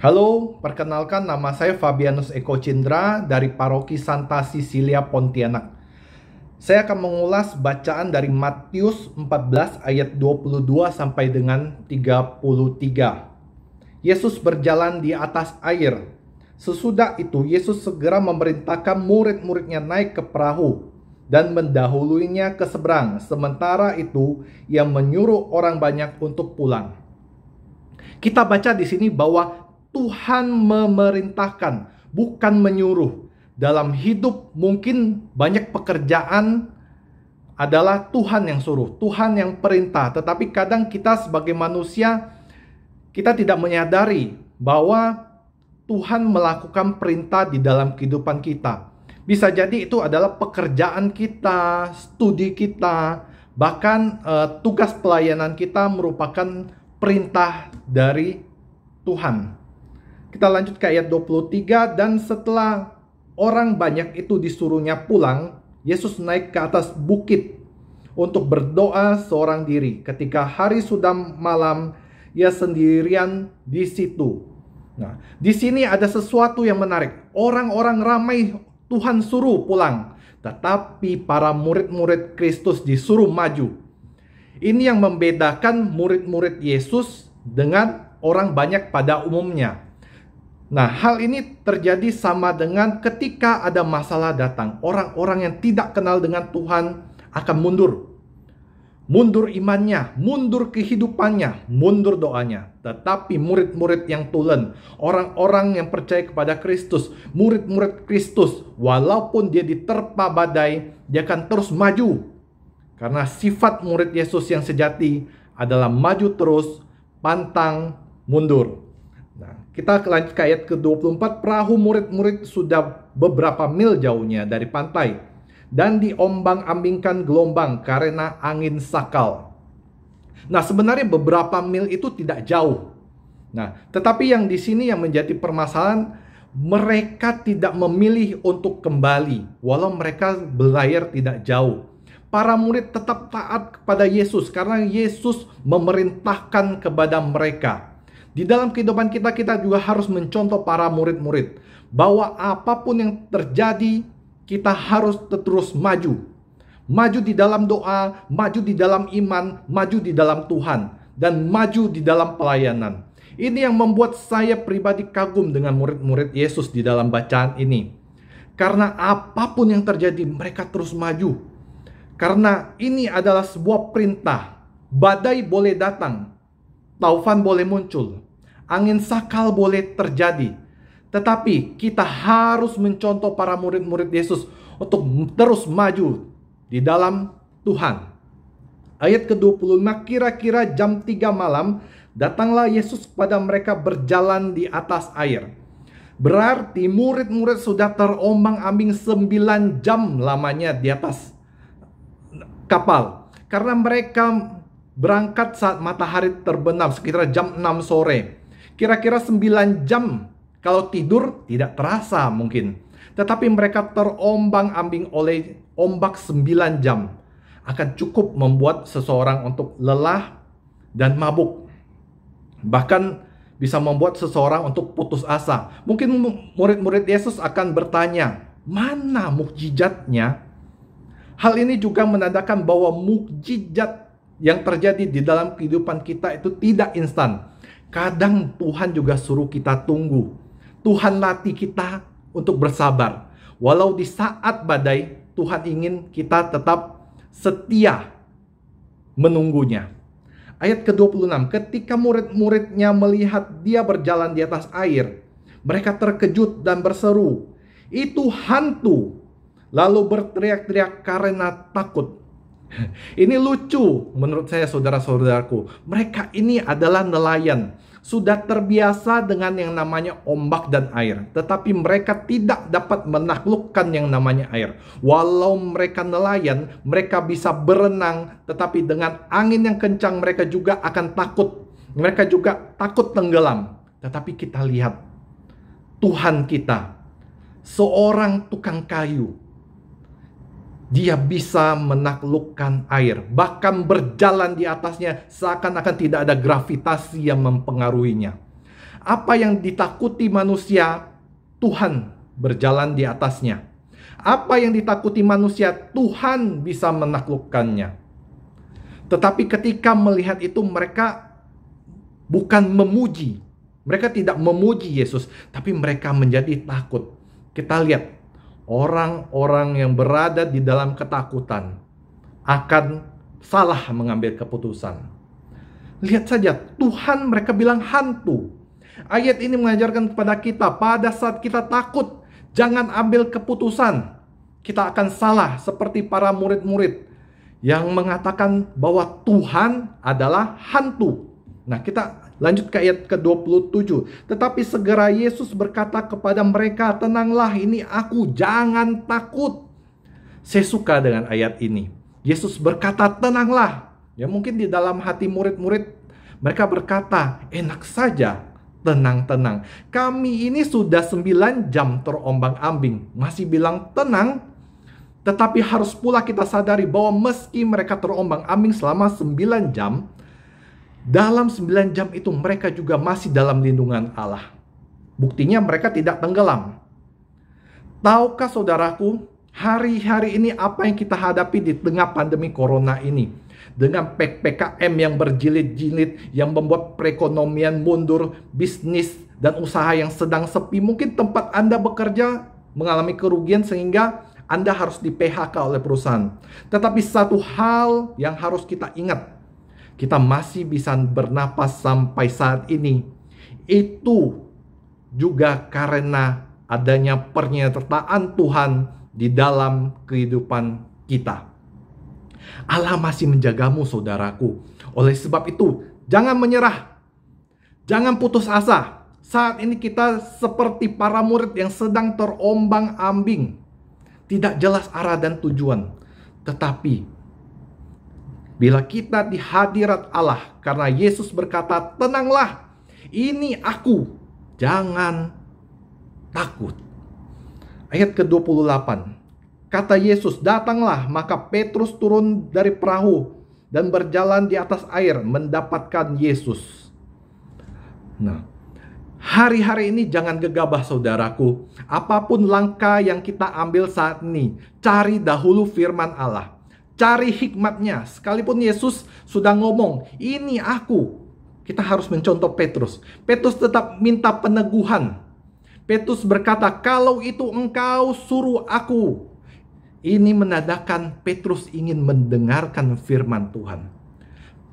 Halo, perkenalkan nama saya Fabianus Eko Cindra dari Paroki Santa Cecilia Pontianak. Saya akan mengulas bacaan dari Matius 14 ayat 22 sampai dengan 33. Yesus berjalan di atas air. Sesudah itu Yesus segera memerintahkan murid-muridnya naik ke perahu dan mendahuluinya ke seberang. Sementara itu ia menyuruh orang banyak untuk pulang. Kita baca di sini bahwa Tuhan memerintahkan, bukan menyuruh. Dalam hidup mungkin banyak pekerjaan adalah Tuhan yang suruh, Tuhan yang perintah. Tetapi kadang kita sebagai manusia, kita tidak menyadari bahwa Tuhan melakukan perintah di dalam kehidupan kita. Bisa jadi itu adalah pekerjaan kita, studi kita, bahkan tugas pelayanan kita merupakan perintah dari Tuhan. Kita lanjut ke ayat 23. Dan setelah orang banyak itu disuruhnya pulang, Yesus naik ke atas bukit untuk berdoa seorang diri. Ketika hari sudah malam, ia sendirian di situ. Nah, di sini ada sesuatu yang menarik. Orang-orang ramai Tuhan suruh pulang, tetapi para murid-murid Kristus disuruh maju. Ini yang membedakan murid-murid Yesus dengan orang banyak pada umumnya. Nah, hal ini terjadi sama dengan ketika ada masalah datang. Orang-orang yang tidak kenal dengan Tuhan akan mundur. Mundur imannya, mundur kehidupannya, mundur doanya. Tetapi murid-murid yang tulen, orang-orang yang percaya kepada Kristus, murid-murid Kristus, walaupun dia diterpa badai, dia akan terus maju. Karena sifat murid Yesus yang sejati adalah maju terus, pantang mundur. Nah, kita lanjut ke ayat ke-24. Perahu murid-murid sudah beberapa mil jauhnya dari pantai dan diombang-ambingkan gelombang karena angin sakal. Nah, sebenarnya beberapa mil itu tidak jauh. Nah, tetapi yang di sini yang menjadi permasalahan, mereka tidak memilih untuk kembali walau mereka berlayar tidak jauh. Para murid tetap taat kepada Yesus karena Yesus memerintahkan kepada mereka. Di dalam kehidupan kita, kita juga harus mencontoh para murid-murid bahwa apapun yang terjadi, kita harus terus maju. Maju di dalam doa, maju di dalam iman, maju di dalam Tuhan, dan maju di dalam pelayanan. Ini yang membuat saya pribadi kagum dengan murid-murid Yesus di dalam bacaan ini. Karena apapun yang terjadi, mereka terus maju. Karena ini adalah sebuah perintah. Badai boleh datang, taufan boleh muncul, angin sakal boleh terjadi, tetapi kita harus mencontoh para murid-murid Yesus untuk terus maju di dalam Tuhan. Ayat ke-25, kira-kira jam 3 malam, datanglah Yesus kepada mereka berjalan di atas air. Berarti murid-murid sudah terombang-ambing 9 jam lamanya di atas kapal. Karena mereka berangkat saat matahari terbenam sekitar jam 6 sore. Kira-kira 9 jam. Kalau tidur tidak terasa mungkin. Tetapi mereka terombang-ambing oleh ombak 9 jam. Akan cukup membuat seseorang untuk lelah dan mabuk. Bahkan bisa membuat seseorang untuk putus asa. Mungkin murid-murid Yesus akan bertanya, mana mukjizatnya? Hal ini juga menandakan bahwa mukjizat yang terjadi di dalam kehidupan kita itu tidak instan. Kadang Tuhan juga suruh kita tunggu. Tuhan latih kita untuk bersabar. Walau di saat badai, Tuhan ingin kita tetap setia menunggunya. Ayat ke-26, ketika murid-muridnya melihat dia berjalan di atas air, mereka terkejut dan berseru, "Itu hantu!" Lalu berteriak-teriak karena takut. Ini lucu menurut saya, saudara-saudaraku. Mereka ini adalah nelayan. Sudah terbiasa dengan yang namanya ombak dan air. Tetapi mereka tidak dapat menaklukkan yang namanya air. Walau mereka nelayan, mereka bisa berenang. Tetapi dengan angin yang kencang mereka juga akan takut. Mereka juga takut tenggelam. Tetapi kita lihat Tuhan kita, seorang tukang kayu, dia bisa menaklukkan air, bahkan berjalan di atasnya seakan-akan tidak ada gravitasi yang mempengaruhinya. Apa yang ditakuti manusia, Tuhan berjalan di atasnya. Apa yang ditakuti manusia, Tuhan bisa menaklukkannya. Tetapi ketika melihat itu, mereka bukan memuji. Mereka tidak memuji Yesus, tapi mereka menjadi takut. Kita lihat, orang-orang yang berada di dalam ketakutan akan salah mengambil keputusan. Lihat saja, Tuhan mereka bilang hantu. Ayat ini mengajarkan kepada kita, pada saat kita takut, jangan ambil keputusan. Kita akan salah seperti para murid-murid yang mengatakan bahwa Tuhan adalah hantu. Nah, kita lanjut ke ayat ke-27. Tetapi segera Yesus berkata kepada mereka, tenanglah, ini aku, jangan takut. Saya suka dengan ayat ini. Yesus berkata, tenanglah. Ya, mungkin di dalam hati murid-murid mereka berkata, enak saja, tenang-tenang. Kami ini sudah 9 jam terombang-ambing, masih bilang tenang. Tetapi harus pula kita sadari bahwa meski mereka terombang-ambing selama 9 jam, dalam 9 jam itu mereka juga masih dalam lindungan Allah. Buktinya mereka tidak tenggelam. Tahukah saudaraku, hari-hari ini apa yang kita hadapi di tengah pandemi corona ini? Dengan PPKM yang berjilid-jilid, yang membuat perekonomian mundur, bisnis dan usaha yang sedang sepi. Mungkin tempat Anda bekerja mengalami kerugian sehingga Anda harus di-PHK oleh perusahaan. Tetapi satu hal yang harus kita ingat, kita masih bisa bernapas sampai saat ini. Itu juga karena adanya pernyataan Tuhan di dalam kehidupan kita. Allah masih menjagamu, saudaraku. Oleh sebab itu, jangan menyerah. Jangan putus asa. Saat ini kita seperti para murid yang sedang terombang-ambing. Tidak jelas arah dan tujuan. Tetapi bila kita di hadirat Allah, karena Yesus berkata, tenanglah, ini aku, jangan takut. Ayat ke-28, kata Yesus, datanglah, maka Petrus turun dari perahu dan berjalan di atas air mendapatkan Yesus. Nah, hari-hari ini jangan gegabah, saudaraku. Apapun langkah yang kita ambil saat ini, cari dahulu firman Allah. Cari hikmatnya. Sekalipun Yesus sudah ngomong, ini aku. Kita harus mencontoh Petrus. Petrus tetap minta peneguhan. Petrus berkata, kalau itu engkau suruh aku. Ini menandakan Petrus ingin mendengarkan firman Tuhan.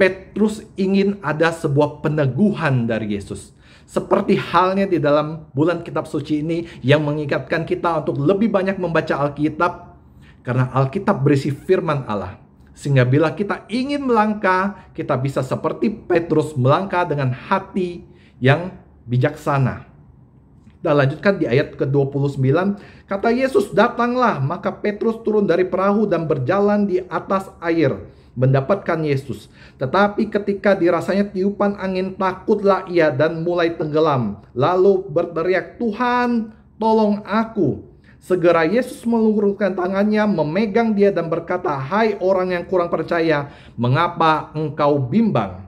Petrus ingin ada sebuah peneguhan dari Yesus. Seperti halnya di dalam bulan kitab suci ini yang mengingatkan kita untuk lebih banyak membaca Alkitab. Karena Alkitab berisi firman Allah. Sehingga bila kita ingin melangkah, kita bisa seperti Petrus melangkah dengan hati yang bijaksana. Kita lanjutkan di ayat ke-29. Kata Yesus, datanglah, maka Petrus turun dari perahu dan berjalan di atas air mendapatkan Yesus. Tetapi ketika dirasanya tiupan angin, takutlah ia dan mulai tenggelam. Lalu berteriak, Tuhan, tolong aku. Segera Yesus meluruskan tangannya, memegang dia dan berkata, hai orang yang kurang percaya, mengapa engkau bimbang?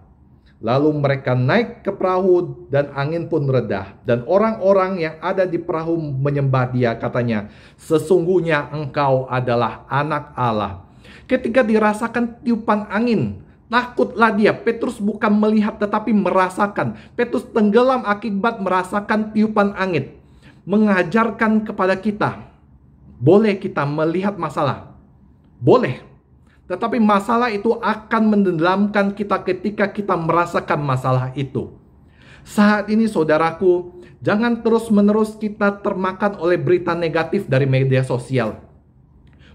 Lalu mereka naik ke perahu dan angin pun reda. Dan orang-orang yang ada di perahu menyembah dia, katanya, sesungguhnya engkau adalah anak Allah. Ketika dirasakan tiupan angin, takutlah dia. Petrus bukan melihat tetapi merasakan. Petrus tenggelam akibat merasakan tiupan angin. Mengajarkan kepada kita, boleh kita melihat masalah, boleh, tetapi masalah itu akan menenggelamkan kita ketika kita merasakan masalah itu. Saat ini saudaraku, jangan terus-menerus kita termakan oleh berita negatif dari media sosial.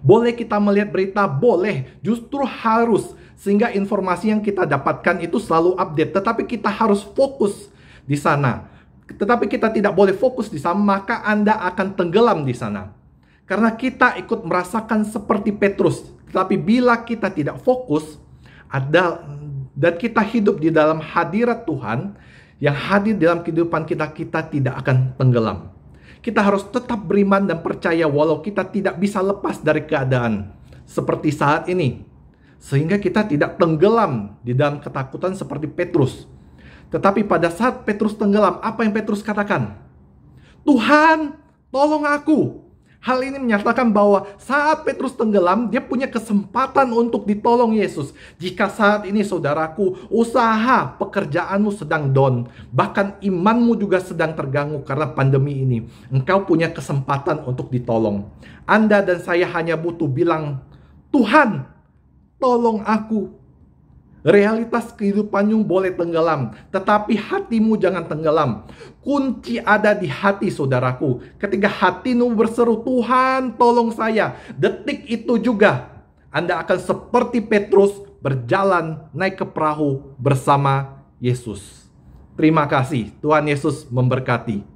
Boleh kita melihat berita, boleh, justru harus, sehingga informasi yang kita dapatkan itu selalu update, tetapi kita harus fokus di sana. Tetapi kita tidak boleh fokus di sana, maka Anda akan tenggelam di sana. Karena kita ikut merasakan seperti Petrus. Tetapi bila kita tidak fokus dan kita hidup di dalam hadirat Tuhan yang hadir dalam kehidupan kita, kita tidak akan tenggelam. Kita harus tetap beriman dan percaya walau kita tidak bisa lepas dari keadaan seperti saat ini. Sehingga kita tidak tenggelam di dalam ketakutan seperti Petrus. Tetapi pada saat Petrus tenggelam, apa yang Petrus katakan? Tuhan, tolong aku. Hal ini menyatakan bahwa saat Petrus tenggelam, dia punya kesempatan untuk ditolong Yesus. Jika saat ini saudaraku, usaha pekerjaanmu sedang down, bahkan imanmu juga sedang terganggu karena pandemi ini, engkau punya kesempatan untuk ditolong. Anda dan saya hanya butuh bilang, Tuhan, tolong aku. Realitas kehidupanmu boleh tenggelam, tetapi hatimu jangan tenggelam. Kunci ada di hati, saudaraku. Ketika hatimu berseru, Tuhan tolong saya, detik itu juga Anda akan seperti Petrus berjalan naik ke perahu bersama Yesus. Terima kasih, Tuhan Yesus memberkati.